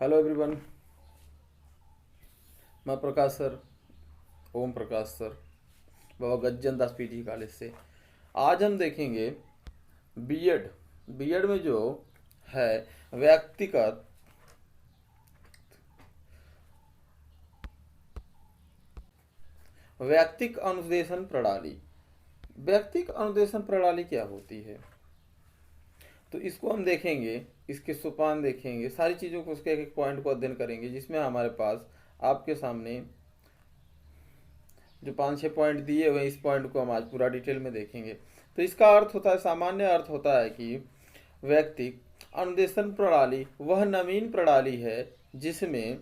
Hello everyone. मैं प्रकाश sir, Om Prakash sir, बाबा गज्जन दास PG college से। आज हम देखेंगे बीएड। बीएड में जो है व्यक्तिगत व्यक्तिक अनुदेशन प्रणाली। व्यक्तिक अनुदेशन प्रणाली क्या होती है, तो इसको हम देखेंगे, इसके सोपान देखेंगे, सारी चीज़ों को, उसके एक एक पॉइंट को अध्ययन करेंगे, जिसमें हमारे पास आपके सामने जो 5-6 पॉइंट दिए हुए हैं, इस पॉइंट को हम आज पूरा डिटेल में देखेंगे। तो इसका अर्थ होता है, सामान्य अर्थ होता है कि व्यक्तिक अनुदेशन प्रणाली वह नवीन प्रणाली है जिसमें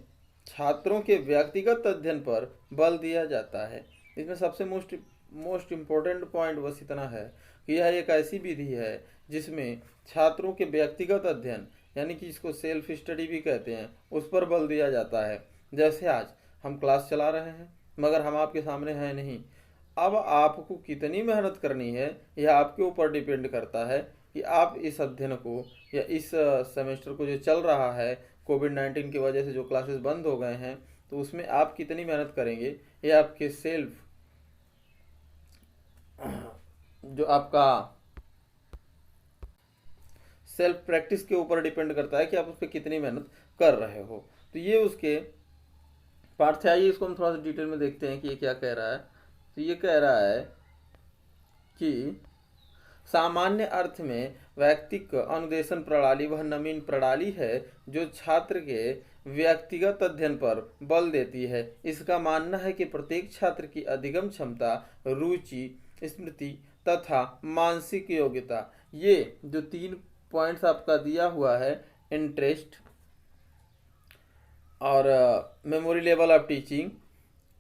छात्रों के व्यक्तिगत अध्ययन पर बल दिया जाता है। इसमें सबसे मोस्ट इम्पोर्टेंट पॉइंट बस इतना है कि यह एक ऐसी विधि है जिसमें छात्रों के व्यक्तिगत अध्ययन, यानी कि इसको सेल्फ स्टडी भी कहते हैं, उस पर बल दिया जाता है। जैसे आज हम क्लास चला रहे हैं, मगर हम आपके सामने हैं नहीं। अब आपको कितनी मेहनत करनी है यह आपके ऊपर डिपेंड करता है कि आप इस अध्ययन को या इस सेमेस्टर को जो चल रहा है, कोविड-19 की वजह से जो क्लासेस बंद हो गए हैं, तो उसमें आप कितनी मेहनत करेंगे, ये आपके जो आपका सेल्फ प्रैक्टिस के ऊपर डिपेंड करता है कि आप उस पर कितनी मेहनत कर रहे हो। तो ये उसके पार्ट से। आइए इसको हम थोड़ा सा डिटेल में देखते हैं कि ये क्या कह रहा है। तो ये कह रहा है कि सामान्य अर्थ में व्यक्तिक अनुदेशन प्रणाली वह नवीन प्रणाली है जो छात्र के व्यक्तिगत अध्ययन पर बल देती है। इसका मानना है कि प्रत्येक छात्र की अधिगम क्षमता, रुचि, स्मृति तथा मानसिक योग्यता, ये जो 3 पॉइंट्स आपका दिया हुआ है, इंटरेस्ट और मेमोरी लेवल ऑफ टीचिंग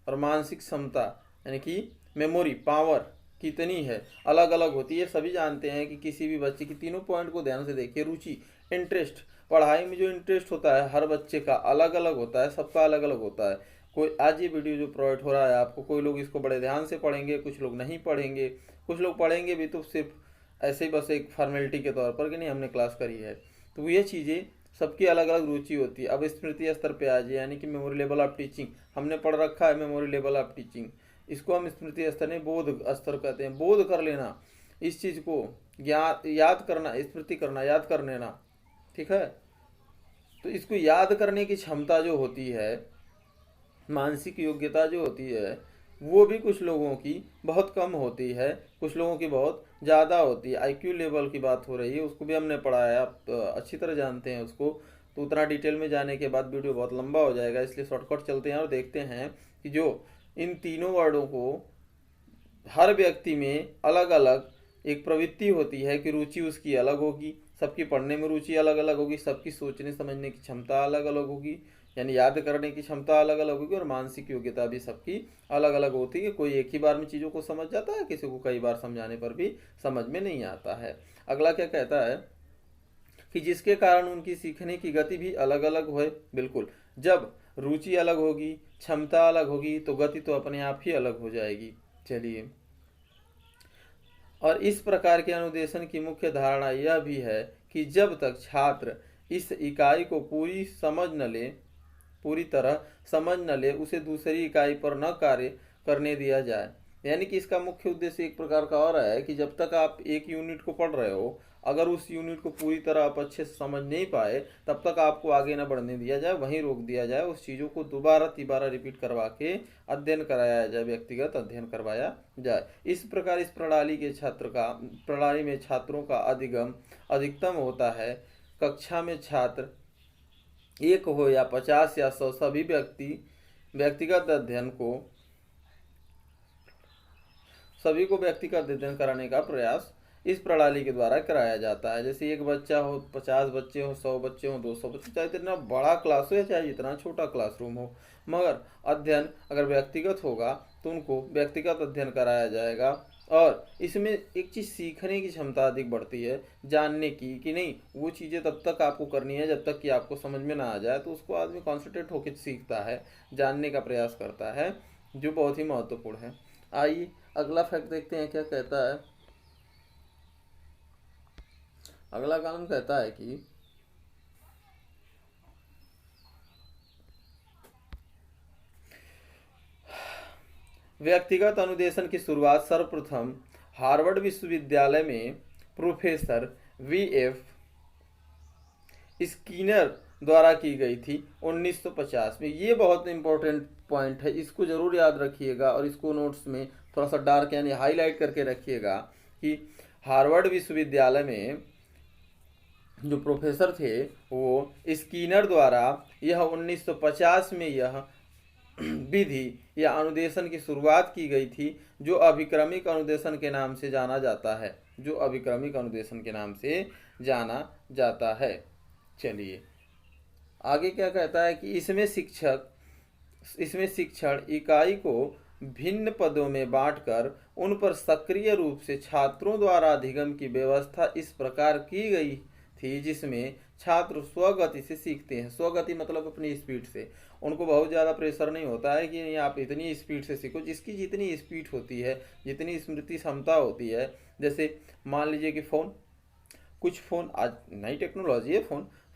और मानसिक क्षमता, यानी कि मेमोरी पावर कितनी है, अलग अलग होती है। सभी जानते हैं कि किसी भी बच्चे की तीनों पॉइंट को ध्यान से देखिए। रुचि, इंटरेस्ट, पढ़ाई में जो इंटरेस्ट होता है हर बच्चे का अलग अलग होता है, सबका अलग अलग होता है। कोई आज ये वीडियो जो प्रोवाइड हो रहा है आपको, कोई लोग इसको बड़े ध्यान से पढ़ेंगे, कुछ लोग नहीं पढ़ेंगे, कुछ लोग पढ़ेंगे भी तो सिर्फ ऐसे ही, बस एक फॉर्मेलिटी के तौर पर कि नहीं हमने क्लास करी है। तो ये चीज़ें सबकी अलग अलग रुचि होती है। अब स्मृति स्तर पे आ जाए, यानी कि मेमोरी लेवल ऑफ टीचिंग, हमने पढ़ रखा है मेमोरी लेवल ऑफ टीचिंग, इसको हम स्मृति स्तर नहीं बोध स्तर कहते हैं। बोध कर लेना, इस चीज़ को याद करना, स्मृति करना, याद कर लेना, ठीक है। तो इसको याद करने की क्षमता जो होती है, मानसिक योग्यता जो होती है, वो भी कुछ लोगों की बहुत कम होती है, कुछ लोगों की बहुत ज़्यादा होती है। आईक्यू लेवल की बात हो रही है, उसको भी हमने पढ़ा है, आप अच्छी तरह जानते हैं उसको। तो उतना डिटेल में जाने के बाद वीडियो बहुत लंबा हो जाएगा, इसलिए शॉर्टकट चलते हैं और देखते हैं कि जो इन तीनों वर्डों को हर व्यक्ति में अलग अलग एक प्रवृत्ति होती है कि रुचि उसकी अलग होगी, सबकी पढ़ने में रुचि अलग अलग होगी, सबकी सोचने समझने की क्षमता अलग अलग होगी, यानी याद करने की क्षमता अलग अलग होगी, और मानसिक योग्यता भी सबकी अलग अलग होती है। कोई एक ही बार में चीज़ों को समझ जाता है, किसी को कई बार समझाने पर भी समझ में नहीं आता है। अगला क्या कहता है कि जिसके कारण उनकी सीखने की गति भी अलग अलग हो। बिल्कुल, जब रुचि अलग होगी, क्षमता अलग होगी, तो गति तो अपने आप ही अलग हो जाएगी। चलिए, और इस प्रकार के अनुदेशन की मुख्य धारणा यह भी है कि जब तक छात्र इस इकाई को पूरी तरह समझ न ले, उसे दूसरी इकाई पर न कार्य करने दिया जाए। यानी कि इसका मुख्य उद्देश्य एक प्रकार का और है कि जब तक आप एक यूनिट को पढ़ रहे हो, अगर उस यूनिट को पूरी तरह आप अच्छे से समझ नहीं पाए, तब तक आपको आगे न बढ़ने दिया जाए, वहीं रोक दिया जाए। उस चीज़ों को दोबारा तिबारा रिपीट करवा के अध्ययन कराया जाए, व्यक्तिगत अध्ययन करवाया जाए। इस प्रकार इस प्रणाली में छात्रों का अधिकतम होता है। कक्षा में छात्र एक हो या 50 या 100, सभी को व्यक्तिगत अध्ययन कराने का प्रयास इस प्रणाली के द्वारा कराया जाता है। जैसे एक बच्चा हो, 50 बच्चे हो, 100 बच्चे हो, 200 बच्चे, चाहे जितना बड़ा क्लास हो या चाहे जितना छोटा क्लासरूम हो, मगर अध्ययन अगर व्यक्तिगत होगा तो उनको व्यक्तिगत अध्ययन कराया जाएगा। और इसमें एक चीज़ सीखने की क्षमता अधिक बढ़ती है, जानने की, कि नहीं वो चीज़ें तब तक आपको करनी है जब तक कि आपको समझ में ना आ जाए, तो उसको आदमी कॉन्सेंट्रेट होकर सीखता है, जानने का प्रयास करता है, जो बहुत ही महत्वपूर्ण है। आइए अगला फैक्ट देखते हैं क्या कहता है। अगला कानून कहता है कि व्यक्तिगत अनुदेशन की शुरुआत सर्वप्रथम हार्वर्ड विश्वविद्यालय में प्रोफेसर वीएफ स्कीनर द्वारा की गई थी 1950 में। ये बहुत इंपॉर्टेंट पॉइंट है, इसको जरूर याद रखिएगा और इसको नोट्स में थोड़ा सा डार्क यानी हाईलाइट करके रखिएगा कि हार्वर्ड विश्वविद्यालय में जो प्रोफेसर थे वो स्कीनर द्वारा यह 1950 में यह विधि या अनुदेशन की शुरुआत की गई थी, जो अभिक्रमिक अनुदेशन के नाम से जाना जाता है, जो अभिक्रमिक अनुदेशन के नाम से जाना जाता है। चलिए आगे क्या कहता है कि इसमें शिक्षण इकाई को भिन्न पदों में बांटकर उन पर सक्रिय रूप से छात्रों द्वारा अधिगम की व्यवस्था इस प्रकार की गई थी जिसमें छात्र स्वगति से सीखते हैं। स्वगति मतलब अपनी स्पीड से, उनको बहुत ज़्यादा प्रेशर नहीं होता है कि आप इतनी स्पीड से सीखो। जिसकी जितनी स्पीड होती है, जितनी स्मृति क्षमता होती है, जैसे मान लीजिए कि कुछ फ़ोन आज नई टेक्नोलॉजी है,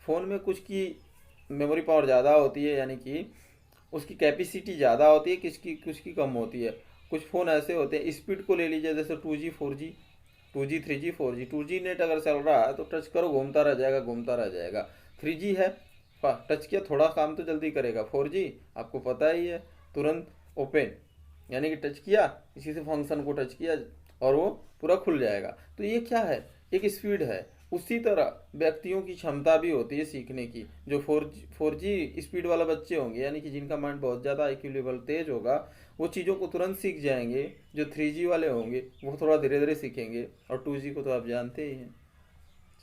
फ़ोन में कुछ की मेमोरी पावर ज़्यादा होती है, यानी कि उसकी कैपेसिटी ज़्यादा होती है, कुछ की कम होती है। कुछ फ़ोन ऐसे होते हैं, स्पीड को ले लीजिए, जैसे 2G 4G 2G 3G 4G 2G net अगर चल रहा है तो टच करो घूमता रह जाएगा। 3G है, टच किया थोड़ा काम तो जल्दी करेगा। 4G आपको पता ही है, तुरंत ओपन, यानी कि टच किया, इसी से फंक्शन को टच किया और वो पूरा खुल जाएगा। तो ये क्या है, एक स्पीड है। उसी तरह व्यक्तियों की क्षमता भी होती है सीखने की। जो 4G स्पीड वाला बच्चे होंगे, यानी कि जिनका माइंड बहुत ज़्यादा IQ लेवल तेज होगा, वो चीज़ों को तुरंत सीख जाएंगे। जो 3G वाले होंगे वो थोड़ा धीरे धीरे सीखेंगे, और 2G को तो आप जानते ही हैं।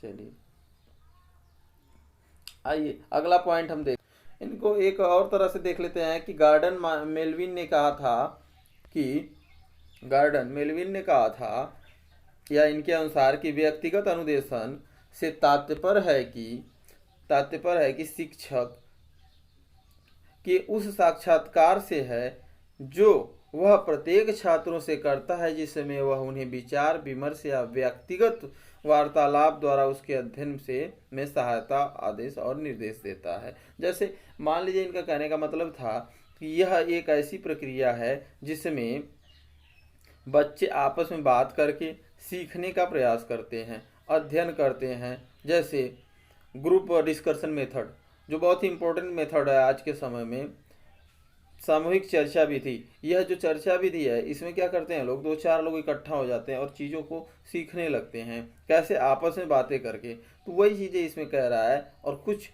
चलिए आइए अगला पॉइंट हम देख, इनको एक और तरह से देख लेते हैं कि गार्डन मेलविन ने कहा था या इनके अनुसार कि व्यक्तिगत अनुदेशन से तात्पर्य है कि शिक्षक के उस साक्षात्कार से है जो वह प्रत्येक छात्रों से करता है, जिसमें वह उन्हें विचार विमर्श या व्यक्तिगत वार्तालाप द्वारा उसके अध्ययन में सहायता, आदेश और निर्देश देता है। जैसे मान लीजिए इनका कहने का मतलब था कि यह एक ऐसी प्रक्रिया है जिसमें बच्चे आपस में बात करके सीखने का प्रयास करते हैं, अध्ययन करते हैं। जैसे ग्रुप डिस्कशन मेथड, जो बहुत ही इम्पोर्टेंट मेथड है आज के समय में। सामूहिक चर्चा विधि, यह जो चर्चा विधि है, इसमें क्या करते हैं लोग, 2-4 लोग इकट्ठा हो जाते हैं और चीज़ों को सीखने लगते हैं, कैसे आपस में बातें करके। तो वही चीज़ें इसमें कह रहा है। और कुछ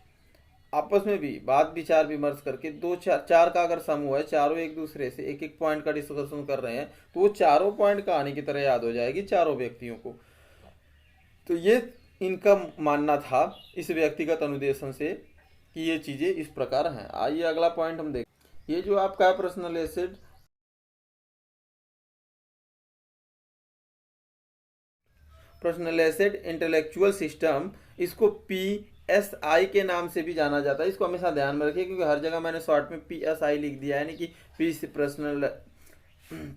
आपस में भी बात विचार विमर्श करके 2-4 का अगर समूह है, चारों एक दूसरे से एक पॉइंट का डिस्कशन कर रहे हैं, तो वो चारों पॉइंट कहानी की तरह याद हो जाएगी चारों व्यक्तियों को। तो ये इनका मानना था इस व्यक्तिगत अनुदेशन से कि ये चीज़ें इस प्रकार हैं। आइए अगला पॉइंट हम देखें। ये जो आपका है पर्सनलाइज्ड इंटेलेक्चुअल सिस्टम, इसको PSI के नाम से भी जाना जाता है। इसको हमेशा ध्यान में रखिए, क्योंकि हर जगह मैंने शॉर्ट में PSI लिख दिया है, यानी कि P से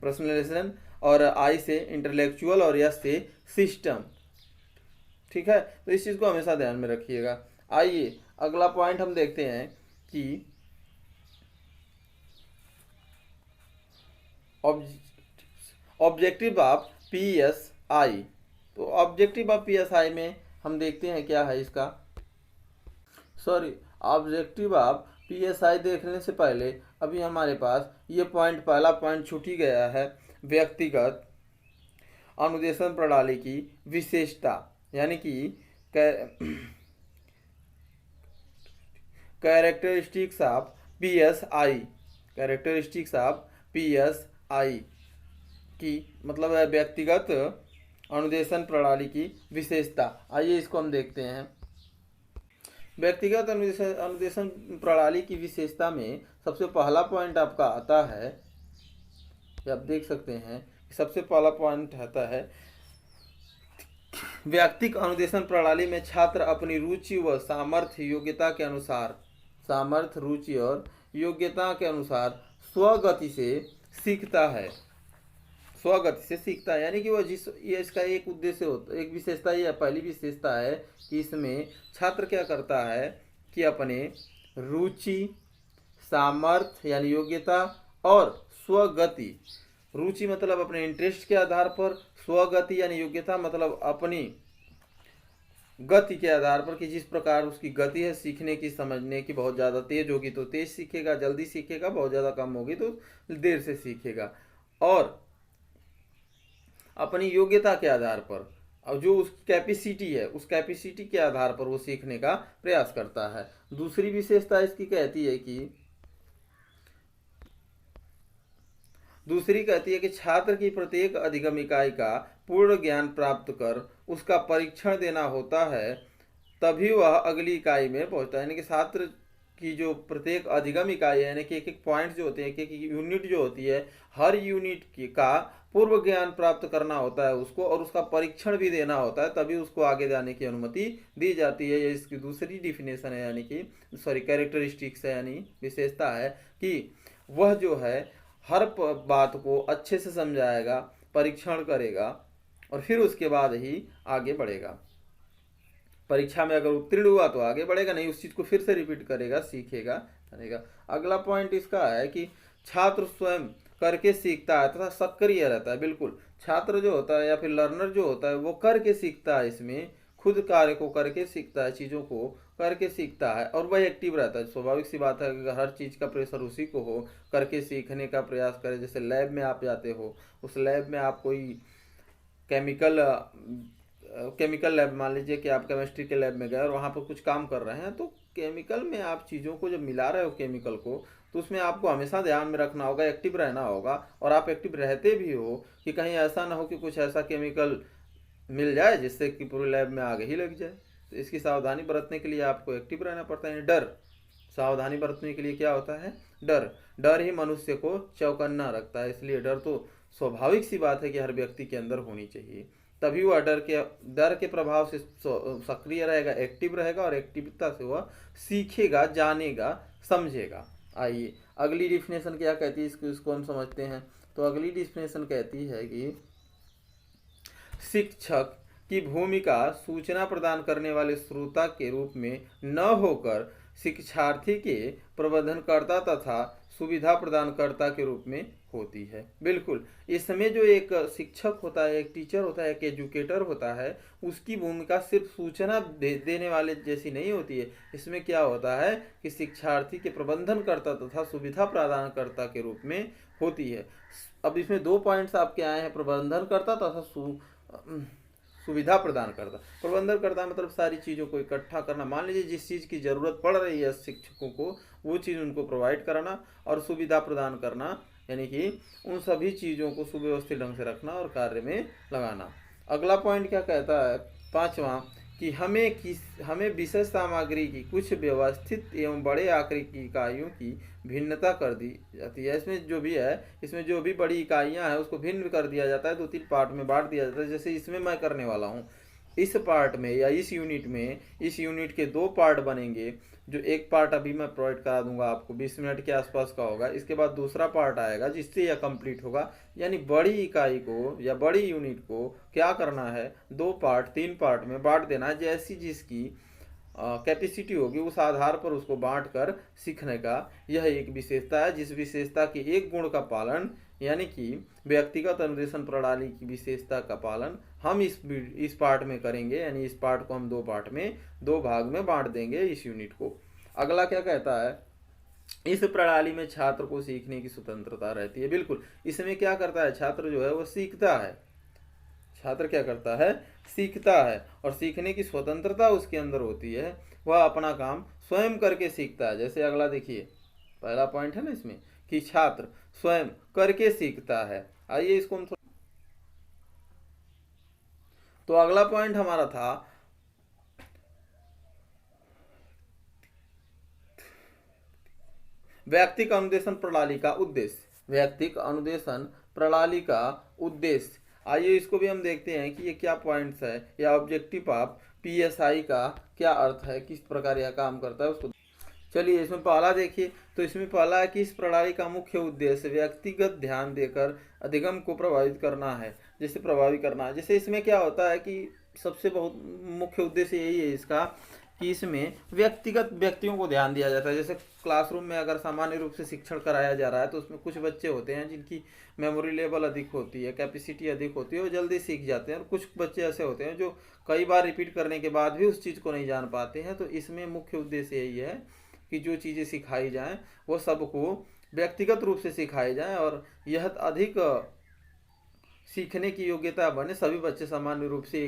पर्सनलाइजेशन और I से इंटेलेक्चुअल और S से सिस्टम। ठीक है, तो इस चीज़ को हमेशा ध्यान में रखिएगा। आइए अगला पॉइंट हम देखते हैं कि ऑब्जेक्टिव ऑफ PSI। तो ऑब्जेक्टिव ऑफ PSI में हम देखते हैं क्या है इसका। ऑब्जेक्टिव ऑफ PSI देखने से पहले अभी हमारे पास ये पॉइंट, पहला पॉइंट छूट ही गया है, व्यक्तिगत अनुदेशन प्रणाली की विशेषता, यानी कि कैरेक्टरिस्टिक्स ऑफ PSI की मतलब है व्यक्तिगत अनुदेशन प्रणाली की विशेषता। आइए इसको हम देखते हैं। व्यक्तिगत अनुदेशन प्रणाली की विशेषता में सबसे पहला पॉइंट आपका आता है, आप देख सकते हैं, सबसे पहला पॉइंट आता है, व्यक्तिगत अनुदेशन प्रणाली में छात्र अपनी रुचि व सामर्थ्य योग्यता के अनुसार स्वगति से सीखता है। यानी कि वो ये इसका एक उद्देश्य होता है, एक विशेषता ये पहली विशेषता है कि इसमें छात्र क्या करता है कि अपने रुचि, सामर्थ्य यानी योग्यता और स्वगति रुचि मतलब अपने इंटरेस्ट के आधार पर, स्वगति यानी योग्यता मतलब अपनी गति के आधार पर कि जिस प्रकार उसकी गति है सीखने की, समझने की, बहुत ज़्यादा तेज होगी तो तेज सीखेगा, जल्दी सीखेगा, बहुत ज़्यादा कम होगी तो देर से सीखेगा। और अपनी योग्यता के आधार पर, और जो उसकी कैपेसिटी है उस कैपेसिटी के आधार पर वो सीखने का प्रयास करता है। दूसरी विशेषता इसकी कहती है कि छात्र की प्रत्येक अधिगम इकाई का पूर्ण ज्ञान प्राप्त कर उसका परीक्षण देना होता है, तभी वह अगली इकाई में पहुंचता है। यानी कि छात्र की जो प्रत्येक अधिगम इकाई है, यानी कि एक एक पॉइंट जो होते हैं, एक एक यूनिट जो होती है, हर यूनिट का पूर्व ज्ञान प्राप्त करना होता है उसको, और उसका परीक्षण भी देना होता है, तभी उसको आगे जाने की अनुमति दी जाती है। ये इसकी दूसरी डिफिनेशन है, यानी कि कैरेक्टरिस्टिक्स है, यानी विशेषता है कि वह जो है हर बात को अच्छे से समझाएगा, परीक्षण करेगा और फिर उसके बाद ही आगे बढ़ेगा। परीक्षा में अगर उत्तीर्ण हुआ तो आगे बढ़ेगा, नहीं उस चीज को फिर से रिपीट करेगा, सीखेगा, जानेगा। अगला पॉइंट इसका है कि छात्र स्वयं करके सीखता है तथा सक्रिय रहता है। बिल्कुल, छात्र जो होता है या फिर लर्नर जो होता है वो करके सीखता है, इसमें खुद कार्य को करके सीखता है, चीज़ों को करके सीखता है और वह एक्टिव रहता है। स्वाभाविक सी बात है कि हर चीज़ का प्रेशर उसी को हो, करके सीखने का प्रयास करे। जैसे लैब में आप जाते हो, उस लैब में आप कोई केमिकल लैब, मान लीजिए कि आप केमिस्ट्री के लैब में गए और वहाँ पर कुछ काम कर रहे हैं, तो केमिकल में आप चीज़ों को जब मिला रहे हो केमिकल को, तो उसमें आपको हमेशा ध्यान में रखना होगा, एक्टिव रहना होगा। और आप एक्टिव रहते भी हो कि कहीं ऐसा ना हो कि कुछ ऐसा केमिकल मिल जाए जिससे कि पूरे लैब में आग ही लग जाए। तो इसकी सावधानी बरतने के लिए आपको एक्टिव रहना पड़ता है। डर, सावधानी बरतने के लिए क्या होता है? डर। डर ही मनुष्य को चौकन्ना रखता है, इसलिए डर तो स्वाभाविक सी बात है कि हर व्यक्ति के अंदर होनी चाहिए। तभी वह डर के प्रभाव से सक्रिय रहेगा, एक्टिव रहेगा, और एक्टिविटी से वह सीखेगा, जानेगा, समझेगा। आइए अगली डिफिनेशन क्या कहती है, इसको हम समझते हैं। तो अगली डिफिनेशन कहती है कि शिक्षक की भूमिका सूचना प्रदान करने वाले श्रोता के रूप में न होकर शिक्षार्थी के प्रबंधनकर्ता तथा सुविधा प्रदानकर्ता के रूप में होती है। बिल्कुल, इसमें जो एक शिक्षक होता है, एक टीचर होता है, एक एजुकेटर होता है, उसकी भूमिका सिर्फ सूचना देने वाले जैसी नहीं होती है। इसमें क्या होता है कि शिक्षार्थी के प्रबंधनकर्ता तथा सुविधा प्रदानकर्ता के रूप में होती है। अब इसमें दो पॉइंट्स आपके आए हैं, प्रबंधनकर्ता तथा सुविधा प्रदान करता। प्रबंधन करता मतलब सारी चीज़ों को इकट्ठा करना। मान लीजिए जिस चीज़ की ज़रूरत पड़ रही है शिक्षकों को, वो चीज़ उनको प्रोवाइड कराना, और सुविधा प्रदान करना यानी कि उन सभी चीज़ों को सुव्यवस्थित ढंग से रखना और कार्य में लगाना। अगला पॉइंट क्या कहता है, पांचवा, कि हमें विषय सामग्री की कुछ व्यवस्थित एवं बड़े आकार की इकाइयों की भिन्नता कर दी जाती है। इसमें जो भी बड़ी इकाइयां हैं उसको भिन्न कर दिया जाता है, 2-3 पार्ट में बांट दिया जाता है। जैसे इसमें मैं करने वाला हूँ, इस पार्ट में या इस यूनिट के 2 पार्ट बनेंगे। जो एक पार्ट अभी मैं प्रोवाइड करा दूंगा आपको, 20 मिनट के आसपास का होगा। इसके बाद दूसरा पार्ट आएगा जिससे यह कंप्लीट होगा। यानी बड़ी इकाई को या बड़ी यूनिट को क्या करना है, 2 पार्ट 3 पार्ट में बांट देना है। जैसी जिसकी कैपेसिटी होगी उस आधार पर उसको बांट कर सीखने का यह एक विशेषता है। जिस विशेषता के एक गुण का पालन, यानी कि व्यक्तिगत अनुदेशन प्रणाली की विशेषता का पालन हम इस पार्ट में करेंगे। यानी इस पार्ट को हम 2 पार्ट में 2 भाग में बांट देंगे इस यूनिट को। अगला क्या कहता है, इस प्रणाली में छात्र को सीखने की स्वतंत्रता रहती है। बिल्कुल, इसमें क्या करता है, छात्र जो है वो सीखता है। छात्र क्या करता है, सीखता है, और सीखने की स्वतंत्रता उसके अंदर होती है। वह अपना काम स्वयं करके सीखता है। जैसे अगला देखिए, पहला पॉइंट है ना इसमें कि छात्र स्वयं करके सीखता है। आइए इसको हम तो अगला पॉइंट हमारा था व्यक्तिक अनुदेशन प्रणाली का उद्देश्य। व्यक्तिक अनुदेशन प्रणाली का उद्देश्य, आइए इसको भी हम देखते हैं कि ये क्या पॉइंट्स है, या ऑब्जेक्टिव ऑफ पीएसआई का क्या अर्थ है, किस प्रकार यह काम करता है उसको। चलिए इसमें पहला देखिए, तो इसमें पहला है कि इस प्रणाली का मुख्य उद्देश्य व्यक्तिगत ध्यान देकर अधिगम को प्रभावित करना है। जैसे प्रभावित करना है, जैसे इसमें क्या होता है कि सबसे बहुत मुख्य उद्देश्य यही है इसका कि इसमें व्यक्तिगत व्यक्तियों को ध्यान दिया जाता है। जैसे क्लासरूम में अगर सामान्य रूप से शिक्षण कराया जा रहा है तो उसमें कुछ बच्चे होते हैं जिनकी मेमोरी लेवल अधिक होती है, कैपेसिटी अधिक होती है, वो जल्दी सीख जाते हैं, और कुछ बच्चे ऐसे होते हैं जो कई बार रिपीट करने के बाद भी उस चीज़ को नहीं जान पाते हैं। तो इसमें मुख्य उद्देश्य यही है कि जो चीज़ें सिखाई जाएँ वो सबको व्यक्तिगत रूप से सिखाई जाएँ और यह अधिक सीखने की योग्यता बने। सभी बच्चे सामान्य रूप से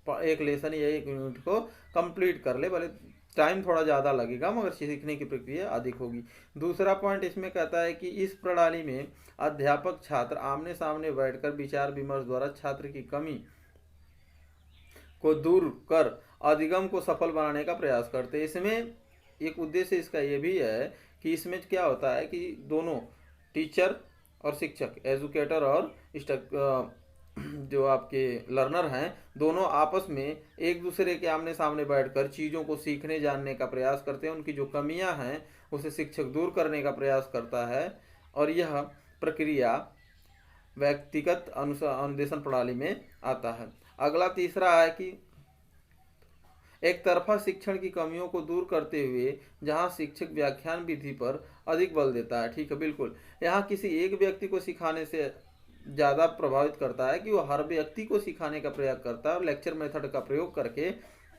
एक लेसन या एक यूनिट को कंप्लीट कर ले, भले टाइम थोड़ा ज़्यादा लगेगा मगर सीखने की प्रक्रिया अधिक होगी। दूसरा पॉइंट इसमें कहता है कि इस प्रणाली में अध्यापक छात्र आमने सामने बैठकर विचार विमर्श द्वारा छात्र की कमी को दूर कर अधिगम को सफल बनाने का प्रयास करते हैं। इसमें एक उद्देश्य इसका ये भी है कि इसमें क्या होता है कि दोनों टीचर और शिक्षक, एजुकेटर और जो आपके लर्नर हैं, दोनों आपस में एक दूसरे के आमने सामने बैठकर चीज़ों को सीखने जानने का प्रयास करते हैं। उनकी जो कमियां हैं उसे शिक्षक दूर करने का प्रयास करता है और यह प्रक्रिया व्यक्तिगत अनुदेशन प्रणाली में आता है। अगला तीसरा है कि एक तरफा शिक्षण की कमियों को दूर करते हुए जहां शिक्षक व्याख्यान विधि पर अधिक बल देता है। ठीक है, बिल्कुल। यहाँ किसी एक व्यक्ति को सिखाने से ज़्यादा प्रभावित करता है कि वो हर व्यक्ति को सिखाने का प्रयास करता है और लेक्चर मेथड का प्रयोग करके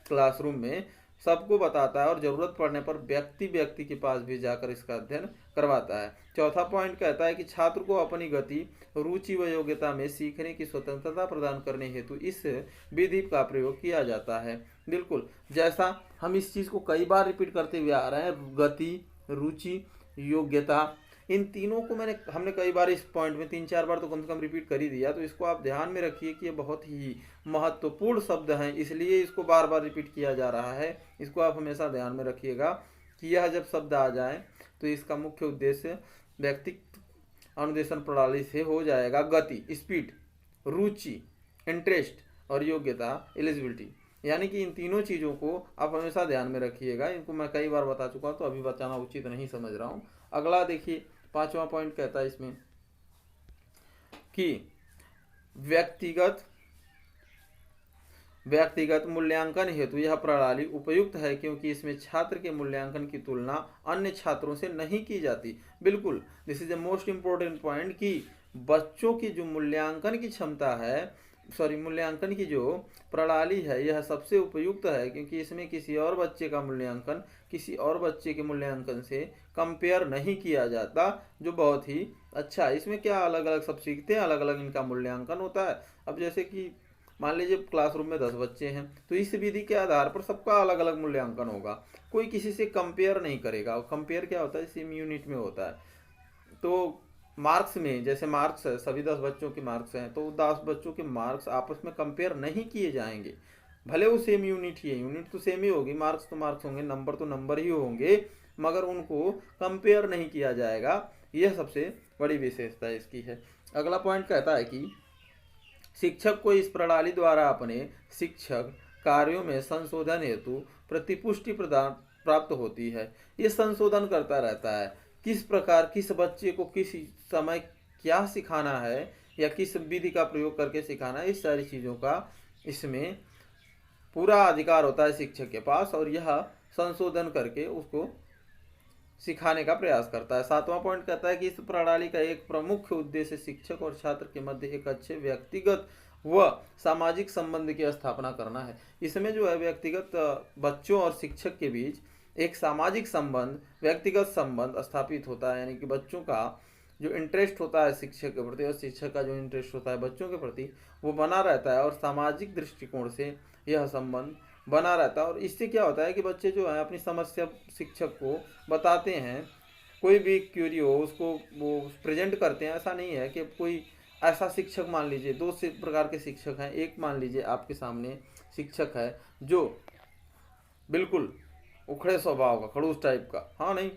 क्लासरूम में सबको बताता है और ज़रूरत पड़ने पर व्यक्ति के पास भी जाकर इसका अध्ययन करवाता है। चौथा पॉइंट कहता है कि छात्र को अपनी गति, रुचि व योग्यता में सीखने की स्वतंत्रता प्रदान करने हेतु इस विधि का प्रयोग किया जाता है। बिल्कुल, जैसा हम इस चीज़ को कई बार रिपीट करते हुए आ रहे हैं, गति, रुचि, योग्यता, इन तीनों को हमने कई बार इस पॉइंट में 3-4 बार तो कम से कम रिपीट कर ही दिया। तो इसको आप ध्यान में रखिए कि ये बहुत ही महत्वपूर्ण शब्द हैं, इसलिए इसको बार बार रिपीट किया जा रहा है। इसको आप हमेशा ध्यान में रखिएगा कि यह जब शब्द आ जाए तो इसका मुख्य उद्देश्य व्यक्तिगत अनुदेशन प्रणाली से हो जाएगा गति, स्पीड, रुचि, इंटरेस्ट और योग्यता, एलिजिबिलिटी। यानी कि इन तीनों चीज़ों को आप हमेशा ध्यान में रखिएगा। इनको मैं कई बार बता चुका हूँ तो अभी बताना उचित नहीं समझ रहा हूँ। अगला देखिए, 5वां पॉइंट कहता है इसमें कि व्यक्तिगत मूल्यांकन हेतु यह प्रणाली उपयुक्त है क्योंकि इसमें छात्र के मूल्यांकन की तुलना अन्य छात्रों से नहीं की जाती। बिल्कुल, this is the most important point कि बच्चों की जो मूल्यांकन की क्षमता है, मूल्यांकन की जो प्रणाली है, यह सबसे उपयुक्त है क्योंकि इसमें किसी और बच्चे का मूल्यांकन किसी और बच्चे के मूल्यांकन से कंपेयर नहीं किया जाता, जो बहुत ही अच्छा है। इसमें क्या अलग अलग सब सीखते हैं, अलग अलग इनका मूल्यांकन होता है। अब जैसे कि मान लीजिए क्लासरूम में 10 बच्चे हैं तो इस विधि के आधार पर सबका अलग अलग मूल्यांकन होगा, कोई किसी से कंपेयर नहीं करेगा। कंपेयर क्या होता है, सेम यूनिट में होता है। तो मार्क्स में जैसे मार्क्स है, सभी 10 बच्चों के मार्क्स हैं तो 10 बच्चों के मार्क्स आपस में कंपेयर नहीं किए जाएंगे, भले वो सेम यूनिट ही है, यूनिट तो सेम ही होगी, मार्क्स तो मार्क्स होंगे, नंबर तो नंबर ही होंगे, मगर उनको कंपेयर नहीं किया जाएगा। यह सबसे बड़ी विशेषता इसकी है। अगला पॉइंट कहता है कि शिक्षक को इस प्रणाली द्वारा अपने शिक्षक कार्यों में संशोधन हेतु प्रतिपुष्टि प्रदान प्राप्त होती है। ये संशोधन करता रहता है, किस प्रकार किस बच्चे को किस समय क्या सिखाना है या किस विधि का प्रयोग करके सिखाना है, इस सारी चीज़ों का इसमें पूरा अधिकार होता है शिक्षक के पास और यह संशोधन करके उसको सिखाने का प्रयास करता है। 7वां पॉइंट कहता है कि इस प्रणाली का एक प्रमुख उद्देश्य शिक्षक और छात्र के मध्य एक अच्छे व्यक्तिगत व सामाजिक संबंध की स्थापना करना है। इसमें जो है व्यक्तिगत बच्चों और शिक्षक के बीच एक सामाजिक संबंध, व्यक्तिगत संबंध स्थापित होता है, यानी कि बच्चों का जो इंटरेस्ट होता है शिक्षक के प्रति और शिक्षक का जो इंटरेस्ट होता है बच्चों के प्रति वो बना रहता है और सामाजिक दृष्टिकोण से यह संबंध बना रहता है। और इससे क्या होता है कि बच्चे जो है अपनी समस्या शिक्षक को बताते हैं, कोई भी क्यूरी हो उसको वो प्रेजेंट करते हैं। ऐसा नहीं है कि कोई ऐसा शिक्षक, मान लीजिए 2 प्रकार के शिक्षक हैं, एक मान लीजिए आपके सामने शिक्षक है जो बिल्कुल उखड़े स्वभाव का, खड़ूस टाइप का, हाँ नहीं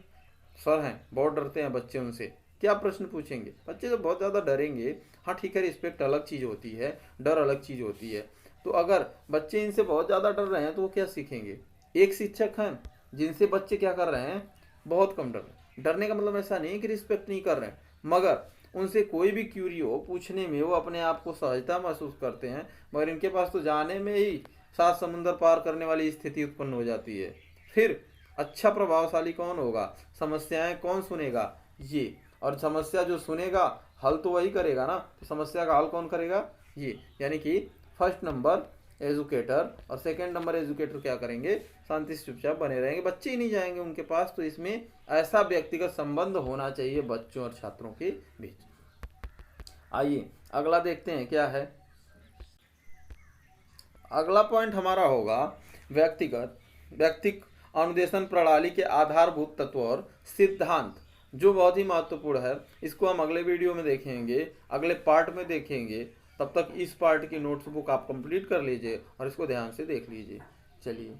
सर हैं, बहुत डरते हैं बच्चे उनसे, क्या प्रश्न पूछेंगे, बच्चे तो बहुत ज़्यादा डरेंगे। हाँ ठीक है, रिस्पेक्ट अलग चीज़ होती है, डर अलग चीज़ होती है। तो अगर बच्चे इनसे बहुत ज़्यादा डर रहे हैं तो वो क्या सीखेंगे। एक शिक्षक हैं जिनसे बच्चे क्या कर रहे हैं, बहुत कम डर रहे हैं। डरने का मतलब ऐसा नहीं कि रिस्पेक्ट नहीं कर रहे हैं, मगर उनसे कोई भी क्यूरी हो पूछने में वो अपने आप को सहजता महसूस करते हैं, मगर इनके पास तो जाने में ही 7 समुंदर पार करने वाली स्थिति उत्पन्न हो जाती है। फिर अच्छा प्रभावशाली कौन होगा, समस्याएं कौन सुनेगा, ये। और समस्या जो सुनेगा हल तो वही करेगा ना, तो समस्या का हल कौन करेगा, ये। यानी कि फर्स्ट नंबर एजुकेटर और सेकंड नंबर एजुकेटर क्या करेंगे, शांति से चुपचाप बने रहेंगे, बच्चे ही नहीं जाएंगे उनके पास। तो इसमें ऐसा व्यक्तिगत संबंध होना चाहिए बच्चों और छात्रों के बीच। आइए अगला देखते हैं क्या है। अगला पॉइंट हमारा होगा व्यक्तिक अनुदेशन प्रणाली के आधारभूत तत्व और सिद्धांत, जो बहुत ही महत्वपूर्ण है। इसको हम अगले वीडियो में देखेंगे, अगले पार्ट में देखेंगे। तब तक इस पार्ट की नोट्स बुक आप कंप्लीट कर लीजिए और इसको ध्यान से देख लीजिए। चलिए।